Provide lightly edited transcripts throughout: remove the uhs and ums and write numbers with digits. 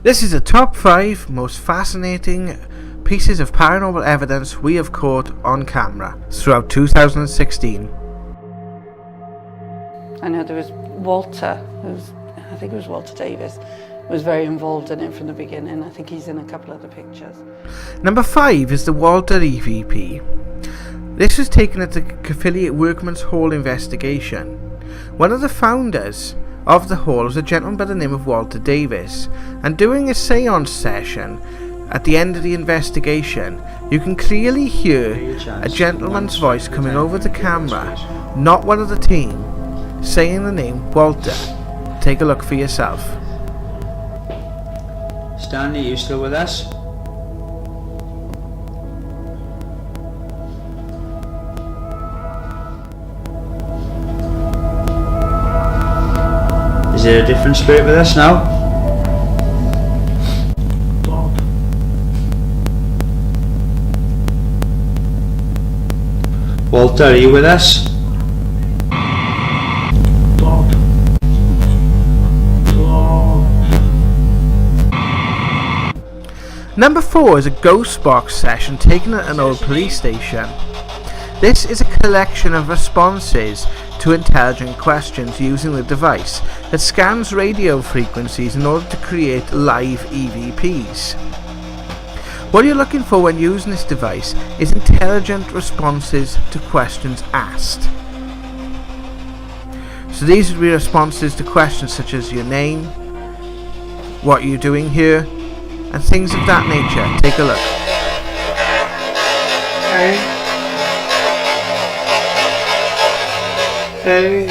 This is the top 5 most fascinating pieces of paranormal evidence we have caught on camera throughout 2016. I know there was Walter, I think it was Walter Davis, was very involved in it from the beginning. I think he's in a couple of the pictures. Number 5 is the Walter EVP. This was taken at the Caerphilly Workman's Hall investigation. One of the founders of the hall was a gentleman by the name of Walter Davis, and during a seance session at the end of the investigation, you can clearly hear a gentleman's voice coming over the camera, not one of the team, saying the name Walter. Take a look for yourself. Stanley, you still with us? Is there a different spirit with us now? Bob. Walter, are you with us? Bob. Number 4 is a ghost box session taken at an old police station. This is a collection of responses to intelligent questions using the device that scans radio frequencies in order to create live EVPs. What you're looking for when using this device is intelligent responses to questions asked. So these would be responses to questions such as your name, what you're doing here, and things of that nature. Take a look. Hey,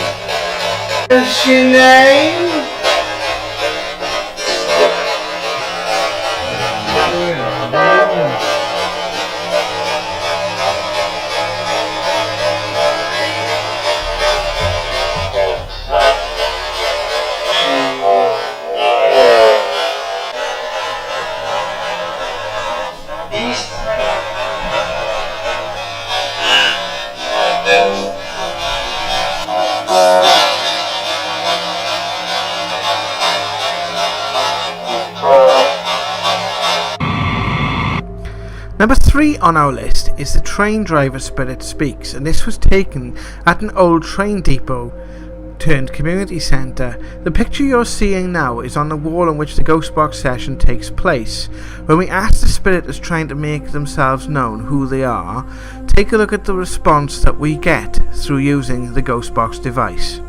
what's your name? Number 3 on our list is the train driver spirit speaks, and this was taken at an old train depot turned community centre. The picture you're seeing now is on the wall on which the ghost box session takes place. When we ask the spirit that's trying to make themselves known who they are, take a look at the response that we get through using the ghost box device.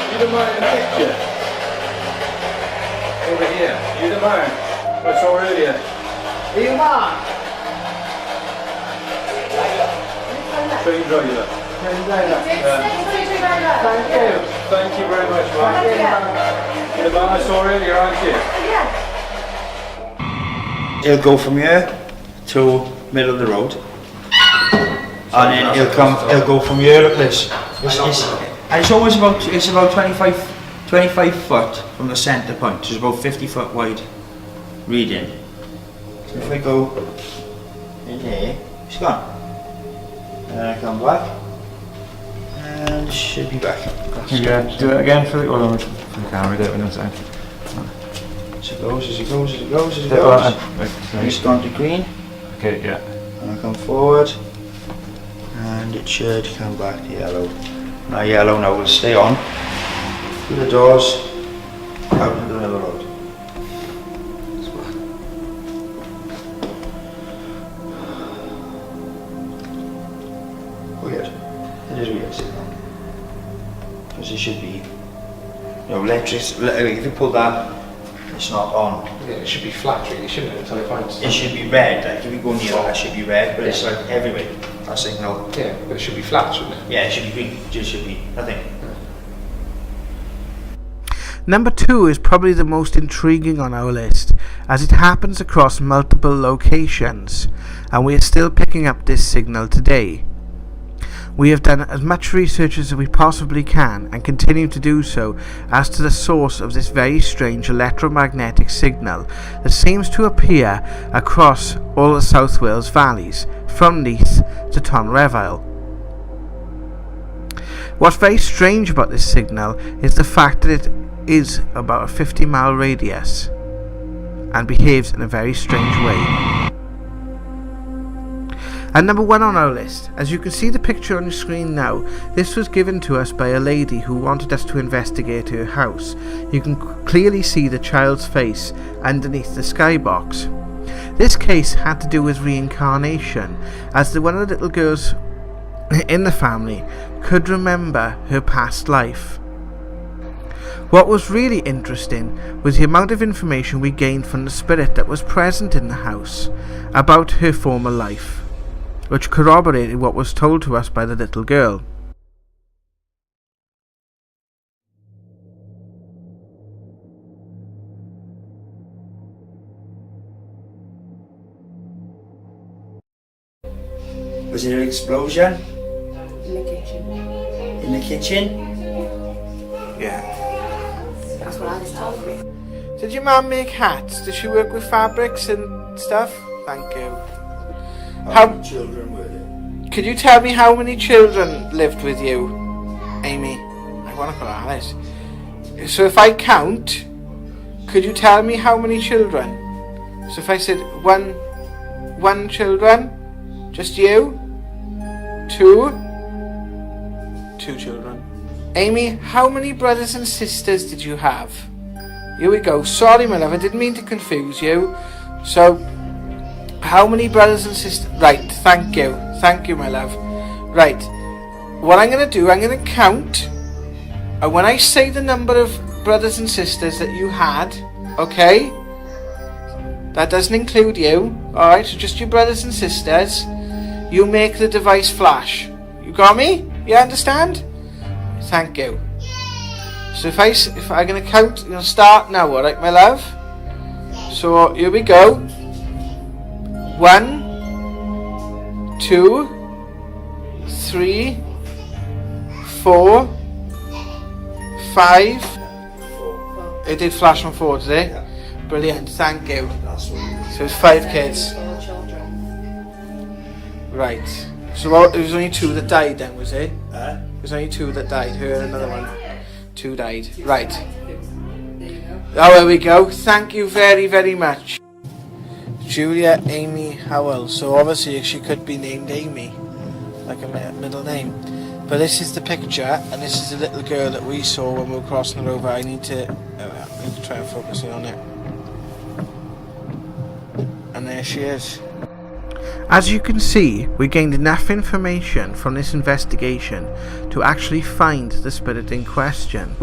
You the man in the picture? Over here. You the man I saw earlier? Are you man? Train driver. Train driver. Thank you. Thank you very much, man. You're the man I saw earlier, aren't you? Yeah. He'll go from here to middle of the road, and then he'll go from here like this. It's always about 25 foot from the centre point. It's about 50 foot wide reading. So if I go in here, it's gone. And then I come back, and it should be back. Yeah, do it again for the camera, do it when time. So it goes, as it goes, as it goes, as it goes. It's gone to green. Okay, yeah. And I come forward, and it should come back to yellow. Now yellow now will stay on through the doors out into the middle road. Weird. It is weird signal. Because it should be, electric. If you pull that, it's not on. Yeah, it should be flat really, shouldn't it, until it finds... It should be red. Like if you go near that, it should be red, but it's like everywhere. That signal. Yeah, but it should be flat, shouldn't it? Yeah, it should be green. It just should be nothing. Number 2 is probably the most intriguing on our list, as it happens across multiple locations, and we are still picking up this signal today. We have done as much research as we possibly can, and continue to do so, as to the source of this very strange electromagnetic signal that seems to appear across all the South Wales valleys, from Neath to Tonrefil. What's very strange about this signal is the fact that it is about a 50-mile radius and behaves in a very strange way. And number 1 on our list, as you can see the picture on your screen now, this was given to us by a lady who wanted us to investigate her house. You can clearly see the child's face underneath the skybox. This case had to do with reincarnation, as one of the little girls in the family could remember her past life. What was really interesting was the amount of information we gained from the spirit that was present in the house about her former life, which corroborated what was told to us by the little girl. Was there an explosion? In the kitchen. In the kitchen? Yeah. That's what I was told. Did your mum make hats? Did she work with fabrics and stuff? Thank you. How many children were there? Could you tell me how many children lived with you, Amy? I want to call her Alice. So if I count, could you tell me how many children? So if I said one children, just you? Two children. Amy, how many brothers and sisters did you have? Here we go. Sorry, my love, I didn't mean to confuse you. So, how many brothers and sisters? Right, thank you. Thank you, my love. Right, what I'm going to do, I'm going to count. And when I say the number of brothers and sisters that you had, okay? That doesn't include you. Alright, so just your brothers and sisters. You make the device flash. You got me? You understand? Thank you. So if I'm going to count, you'll start now, alright, my love? So, here we go. 1, 2, 3, 4, 5. It did flash on 4 today. Yeah. Brilliant, thank you. So it's 5 kids. 4 children. Right. So it was only 2 that died then, was it? It was only 2 that died. Her and another one. 2 died. Right. Oh, there we go. Thank you very, very much. Julia Amy Howell. So obviously she could be named Amy, like a middle name. But this is the picture, and this is the little girl that we saw when we were crossing the road. I need to try and focus in on it. And there she is. As you can see, we gained enough information from this investigation to actually find the spirit in question.